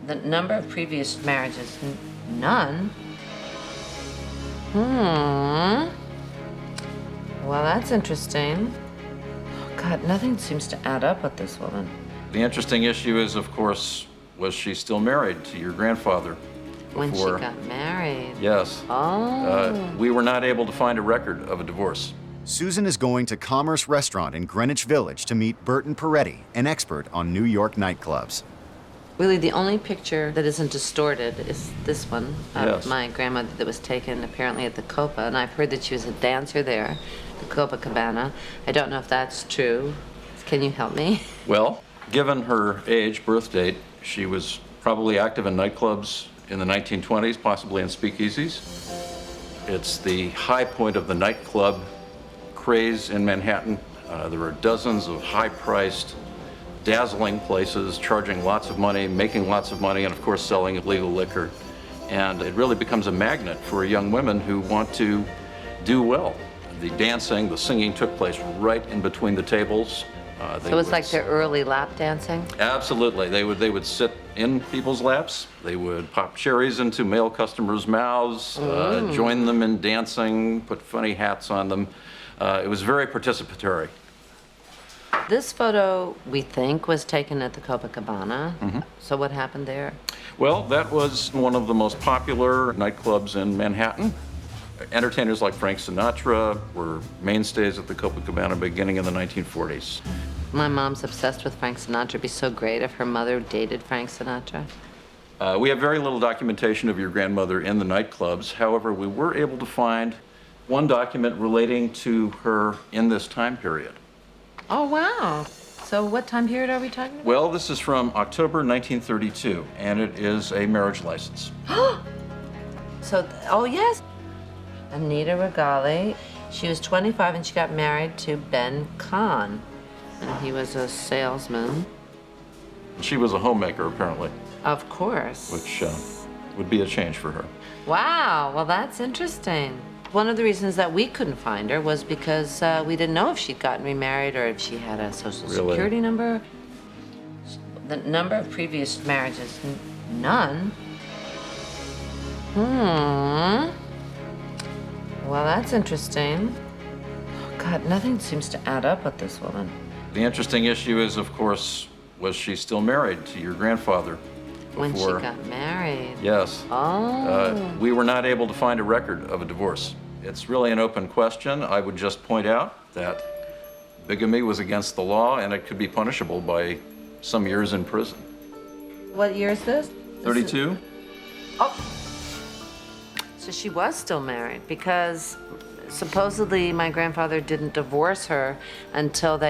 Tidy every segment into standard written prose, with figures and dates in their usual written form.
The number of previous marriages, none. Well, that's interesting. Oh, God, nothing seems to add up with this woman. The interesting issue is, of course, was she still married to your grandfather? When she got married. Yes. Oh. We were not able to find a record of a divorce. Susan is going to Commerce Restaurant in Greenwich Village to meet Burton Peretti, an expert on New York nightclubs. Really, the only picture that isn't distorted is this one of Yes. my grandmother that was taken apparently at the Copa, and I've heard that she was a dancer there, the Copacabana. I don't know if that's true. Can you help me? Well, given her age, birth date, she was probably active in nightclubs in the 1920s, possibly in speakeasies. It's the high point of the nightclub craze in Manhattan. There are dozens of high-priced, dazzling places, charging lots of money, making lots of money, and of course selling illegal liquor. And it really becomes a magnet for young women who want to do well. The dancing, the singing took place right in between the tables. So it's like their early lap dancing? Absolutely. They would sit in people's laps. They would pop cherries into male customers' mouths, join them in dancing, put funny hats on them. It was very participatory. This photo, we think, was taken at the Copacabana. Mm-hmm. So what happened there? Well, that was one of the most popular nightclubs in Manhattan. Entertainers like Frank Sinatra were mainstays at the Copacabana beginning in the 1940s. My mom's obsessed with Frank Sinatra. It'd be so great if her mother dated Frank Sinatra. We have very little documentation of your grandmother in the nightclubs. However, we were able to find one document relating to her in this time period. Oh, wow. So what time period are we talking about? Well, this is from October 1932, and it is a marriage license. So, oh, yes. Anita Regali. She was 25 and she got married to Ben Kahn. And he was a salesman. She was a homemaker, apparently, Of course. which would be a change for her. Wow, well, that's interesting. One of the reasons that we couldn't find her was because we didn't know if she'd gotten remarried or if she had a social Really? security number. The number of previous marriages, none. Well, that's interesting. Oh, God, nothing seems to add up with this woman. The interesting issue is, of course, was she still married to your grandfather? When she before- got married. Yes. Oh. We were not able to find a record of a divorce. It's really an open question. I would just point out that bigamy was against the law and it could be punishable by some years in prison. What year is this? 32? Oh. So she was still married because supposedly my grandfather didn't divorce her until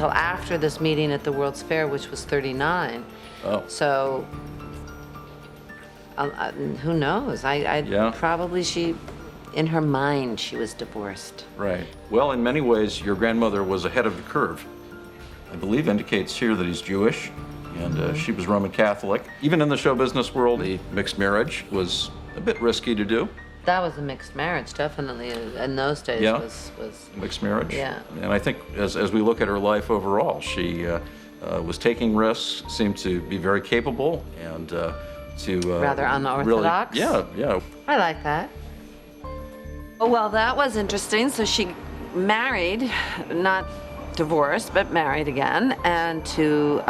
after this meeting at the World's Fair, which was 39. Oh. So, who knows? Yeah. Probably in her mind, she was divorced. Right. Well, in many ways, your grandmother was ahead of the curve. I believe indicates here that he's Jewish, and she was Roman Catholic. Even in the show business world, the mixed marriage was a bit risky to do. That was a mixed marriage, definitely. In those days, Yeah. was Mixed marriage. Yeah. And I think as we look at her life overall, she was taking risks, seemed to be very capable, and to rather unorthodox. Really, yeah. I like that. Oh, well, that was interesting. So she married, not divorced, but married again, and to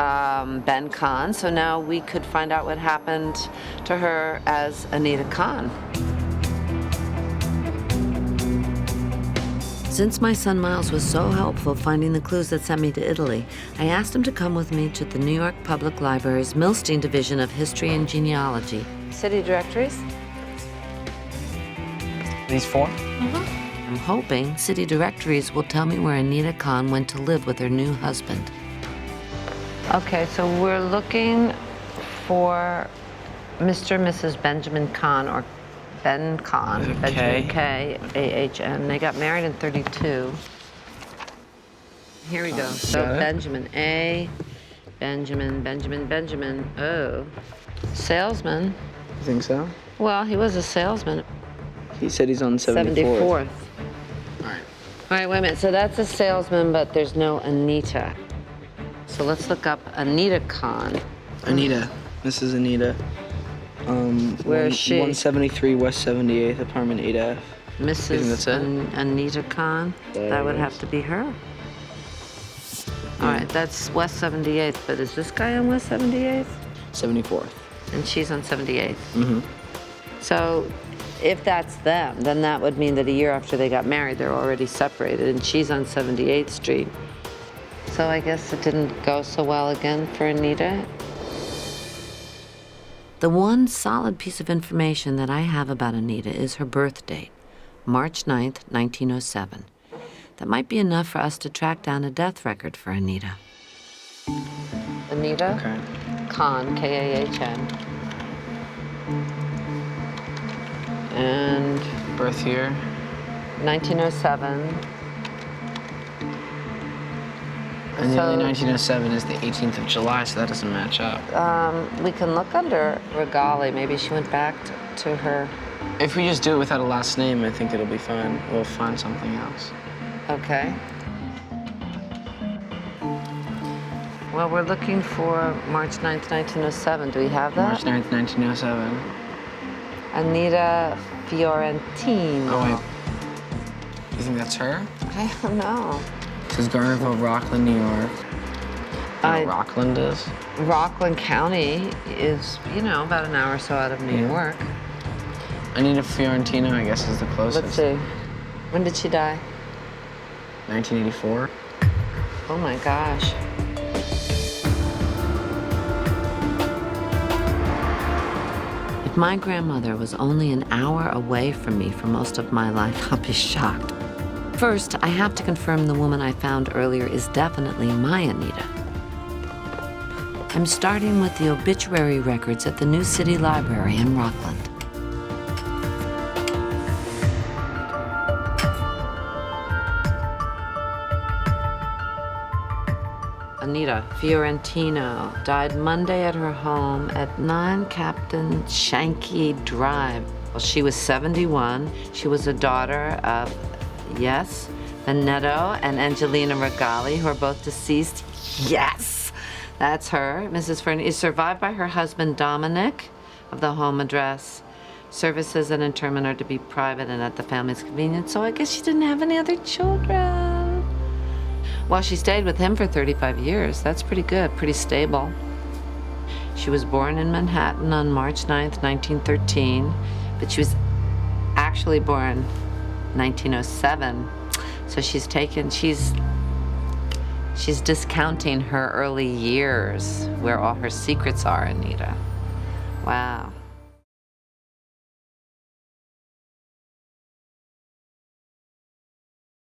Ben Kahn. So now we could find out what happened to her as Anita Kahn. Since my son Miles was so helpful finding the clues that sent me to Italy, I asked him to come with me to the New York Public Library's Milstein Division of History and Genealogy. City directories? These four? I'm hoping city directories will tell me where Anita Kahn went to live with her new husband. Okay, so we're looking for Mr. and Mrs. Benjamin Kahn, or Ben Kahn, With a Benjamin K. K-A-H-N. They got married in 32. Here we go. So got it. Benjamin, Benjamin. Oh, salesman. You think so? Well, he was a salesman. He said he's on 74th. 74th. All right. All right, wait a minute. So that's a salesman, but there's no Anita. So let's look up Anita Kahn. Anita This is Anita. Where is she? 173 West 78th, apartment 8F. Mrs. that's it? Anita Khan. That would have to be her. All right, that's West 78th, but is this guy on West 78th? 74th. And she's on 78th. Mm-hmm. So if that's them, then that would mean that a year after they got married, they're already separated, and she's on 78th Street. So I guess it didn't go so well again for Anita. The one solid piece of information that I have about Anita is her birth date, March 9th, 1907. That might be enough for us to track down a death record for Anita. Anita Okay. Khan, K-A-H-N. And Birth year. 1907. And So- the 1907 is the 18th of July, so that doesn't match up. We can look under Regali. Maybe she went back to her. If we just do it without a last name, I think it'll be fine. We'll find something else. Okay. Well, we're looking for March 9th, 1907. Do we have that? March 9th, 1907. Anita Fiorentino. Oh, wait. You think that's her? I don't know. This is Garnerville, Rockland, New York. I- You know what Rockland is? Rockland County is, about an hour or so out of New Yeah. York. Anita Fiorentino, I guess, is the closest. Let's see. When did she die? 1984. Oh my gosh. If my grandmother was only an hour away from me for most of my life, I'll be shocked. First, I have to confirm the woman I found earlier is definitely my Anita. I'm starting with the obituary records at the New City Library in Rockland. Anita Fiorentino died Monday at her home at 9 Captain Shanky Drive. Well, she was 71. She was a daughter of, yes, Benedetto and Angelina Regali, who are both deceased. Yes, that's her. Mrs. Fern is survived by her husband, Dominic, of the home address. Services and interment are to be private and at the family's convenience, so I guess she didn't have any other children. Well, she stayed with him for 35 years. That's pretty good, pretty stable. She was born in Manhattan on March 9th, 1913, but she was actually born 1907. So she's discounting her early years, where all her secrets are, Anita. Wow.